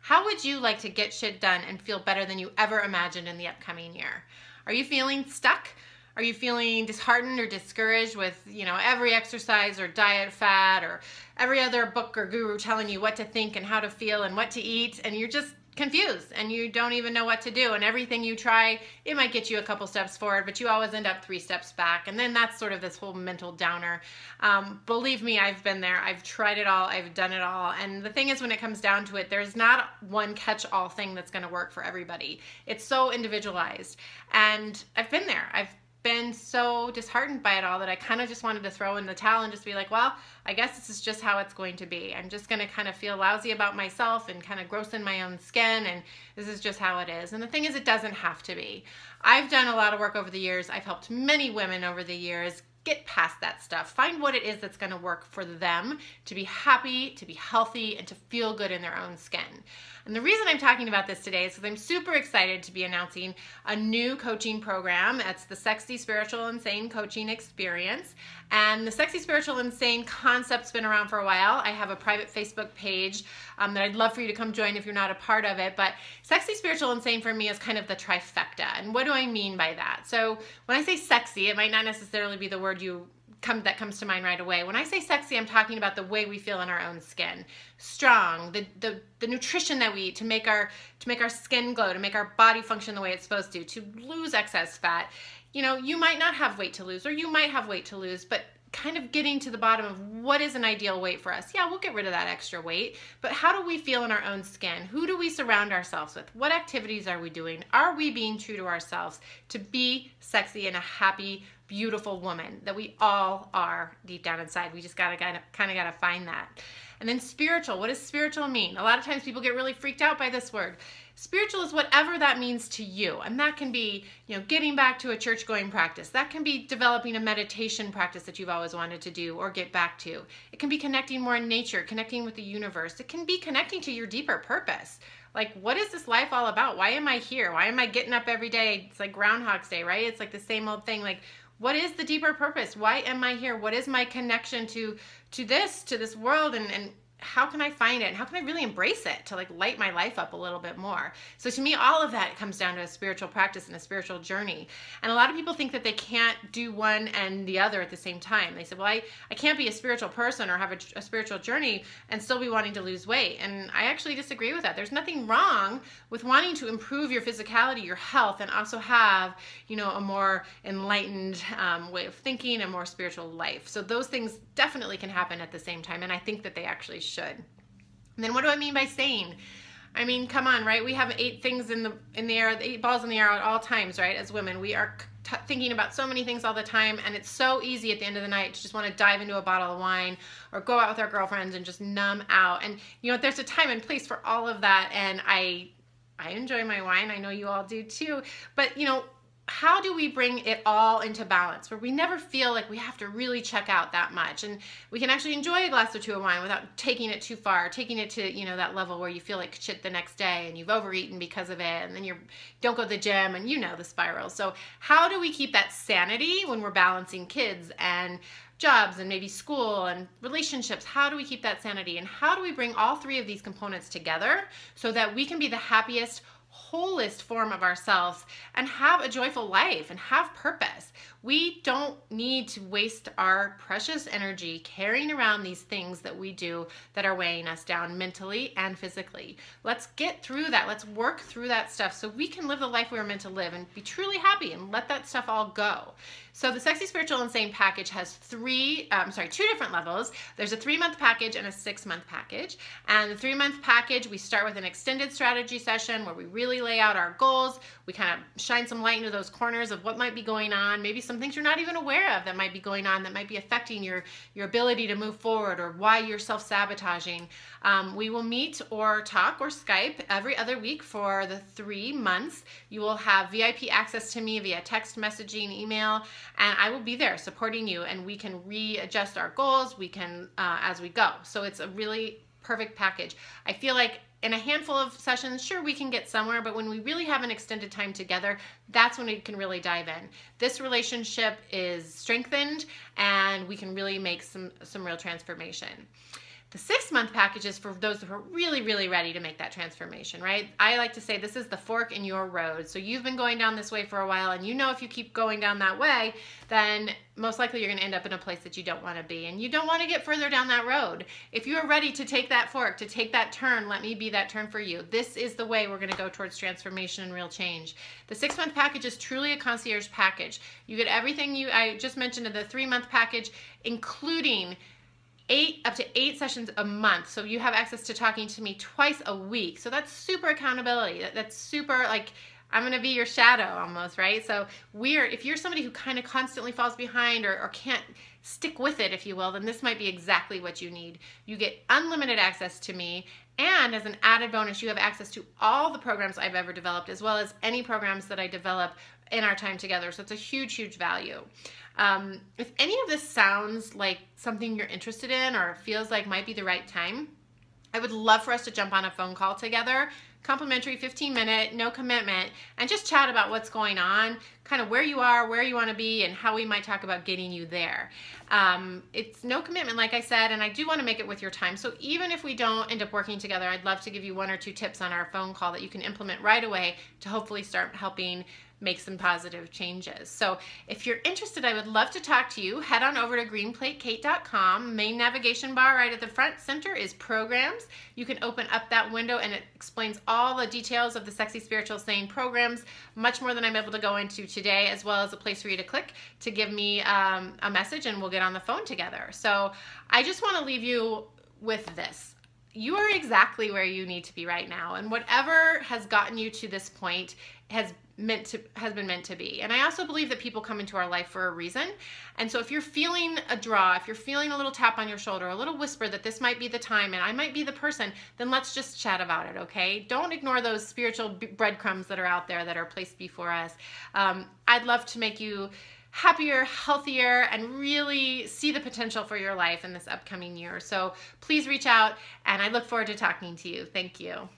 How would you like to get shit done and feel better than you ever imagined in the upcoming year? Are you feeling stuck? Are you feeling disheartened or discouraged with, every exercise or diet fad or every other book or guru telling you what to think and how to feel and what to eat, and you're just confused and you don't even know what to do, and everything you try, it might get you a couple steps forward, but you always end up 3 steps back, and then that's sort of this whole mental downer. Believe me, I've been there. I've tried it all. I've done it all. And the thing is, when it comes down to it, there's not one catch-all thing that's going to work for everybody. It's so individualized, and I've been there. I've been so disheartened by it all that I kind of just wanted to throw in the towel and just be like, well, I guess this is just how it's going to be. I'm just going to kind of feel lousy about myself and kind of gross in my own skin, and this is just how it is. And the thing is, it doesn't have to be. I've done a lot of work over the years. I've helped many women over the years get past that stuff. Find what it is that's going to work for them to be happy, to be healthy, and to feel good in their own skin. And the reason I'm talking about this today is because I'm super excited to be announcing a new coaching program. It's the Sexy, Spiritual, and Sane Coaching Experience. And the Sexy, Spiritual, and Sane concept's been around for a while. I have a private Facebook page that I'd love for you to come join if you're not a part of it. But Sexy, Spiritual, and Sane for me is kind of the trifecta. And what do I mean by that? So when I say sexy, it might not necessarily be the word that comes to mind right away. When I say sexy, I'm talking about the way we feel in our own skin. Strong, the nutrition that we eat to make our skin glow, to make our body function the way it's supposed to lose excess fat. You might not have weight to lose, or you might have weight to lose, but kind of getting to the bottom of what is an ideal weight for us. Yeah, we'll get rid of that extra weight, but how do we feel in our own skin? Who do we surround ourselves with? What activities are we doing? Are we being true to ourselves to be sexy and a happy, beautiful woman that we all are deep down inside? We just kind of gotta find that. And then spiritual. What does spiritual mean? A lot of times people get really freaked out by this word. Spiritual is whatever that means to you. And that can be, getting back to a church-going practice. That can be developing a meditation practice that you've always wanted to do or get back to. It can be connecting more in nature, connecting with the universe. It can be connecting to your deeper purpose. Like, what is this life all about? Why am I here? Why am I getting up every day? It's like Groundhog's Day, right? It's like the same old thing. Like, what is the deeper purpose? Why am I here? What is my connection to this world? And how can I find it? And how can I really embrace it to light my life up a little bit more? So to me, all of that comes down to a spiritual practice and a spiritual journey. And a lot of people think that they can't do one and the other at the same time. They say, well, I can't be a spiritual person or have a spiritual journey and still be wanting to lose weight. And I actually disagree with that. There's nothing wrong with wanting to improve your physicality, your health, and also have, a more enlightened way of thinking, a more spiritual life. So those things definitely can happen at the same time. And I think that they actually should. And then what do I mean by sane? I mean, come on, right? We have 8 things in the air, 8 balls in the air at all times, right? As women, we are thinking about so many things all the time, and it's so easy at the end of the night to just want to dive into a bottle of wine or go out with our girlfriends and just numb out. And there's a time and place for all of that, and I enjoy my wine. I know you all do too, but how do we bring it all into balance where we never feel like we have to really check out that much, and we can actually enjoy a glass or 2 of wine without taking it too far, taking it to that level where you feel like shit the next day and you've overeaten because of it, and then you don't go to the gym, and the spiral. So how do we keep that sanity when we're balancing kids and jobs and maybe school and relationships? How do we keep that sanity, and how do we bring all 3 of these components together so that we can be the happiest, wholest form of ourselves and have a joyful life and have purpose? We don't need to waste our precious energy carrying around these things that we do that are weighing us down mentally and physically. Let's get through that. Let's work through that stuff so we can live the life we were meant to live and be truly happy and let that stuff all go. So the Sexy, Spiritual, and Sane package has 2 different levels. There's a 3-month package and a 6-month package. And the 3-month package, we start with an extended strategy session where we really lay out our goals. We kind of shine some light into those corners of what might be going on, maybe some things you're not even aware of that might be going on, that might be affecting your ability to move forward, or why you're self-sabotaging. We will meet or talk or Skype every other week for the 3 months. You will have VIP access to me via text messaging, email, and I will be there supporting you, and we can readjust our goals. We can as we go. So it's a really perfect package. I feel like in a handful of sessions, sure, we can get somewhere, but when we really have an extended time together, that's when we can really dive in. This relationship is strengthened, and we can really make some real transformation. The 6-month package is for those who are really, really ready to make that transformation, right? I like to say this is the fork in your road. So you've been going down this way for a while, and you know if you keep going down that way, then most likely you're going to end up in a place that you don't want to be, and you don't want to get further down that road. If you are ready to take that fork, to take that turn, let me be that turn for you. This is the way we're going to go towards transformation and real change. The 6-month package is truly a concierge package. You get everything I just mentioned in the 3-month package, including up to 8 sessions a month. So you have access to talking to me twice a week. So that's super accountability. That's super, like, I'm going to be your shadow almost, right? So if you're somebody who kind of constantly falls behind or can't stick with it, if you will, then this might be exactly what you need. You get unlimited access to me, and as an added bonus, you have access to all the programs I've ever developed, as well as any programs that I develop in our time together. So it's a huge, huge value. If any of this sounds like something you're interested in or feels like might be the right time, I would love for us to jump on a phone call together, complimentary 15-minute, no commitment, and just chat about what's going on, kind of where you are, where you want to be, and how we might talk about getting you there. It's no commitment, like I said, and I do want to make it with your time. So even if we don't end up working together, I'd love to give you 1 or 2 tips on our phone call that you can implement right away to hopefully start helping make some positive changes. So if you're interested, I would love to talk to you. Head on over to greenplatekate.com. Main navigation bar right at the front center is programs. You can open up that window and it explains all the details of the Sexy Spiritual Sane programs, much more than I'm able to go into today, as well as a place for you to click to give me a message, and we'll get on the phone together. So I just want to leave you with this. You are exactly where you need to be right now, and whatever has gotten you to this point has been meant to be. And I also believe that people come into our life for a reason. And so if you're feeling a draw, if you're feeling a little tap on your shoulder, a little whisper that this might be the time and I might be the person, then let's just chat about it, okay? Don't ignore those spiritual breadcrumbs that are out there that are placed before us. I'd love to make you happier, healthier, and really see the potential for your life in this upcoming year. So please reach out, and I look forward to talking to you. Thank you.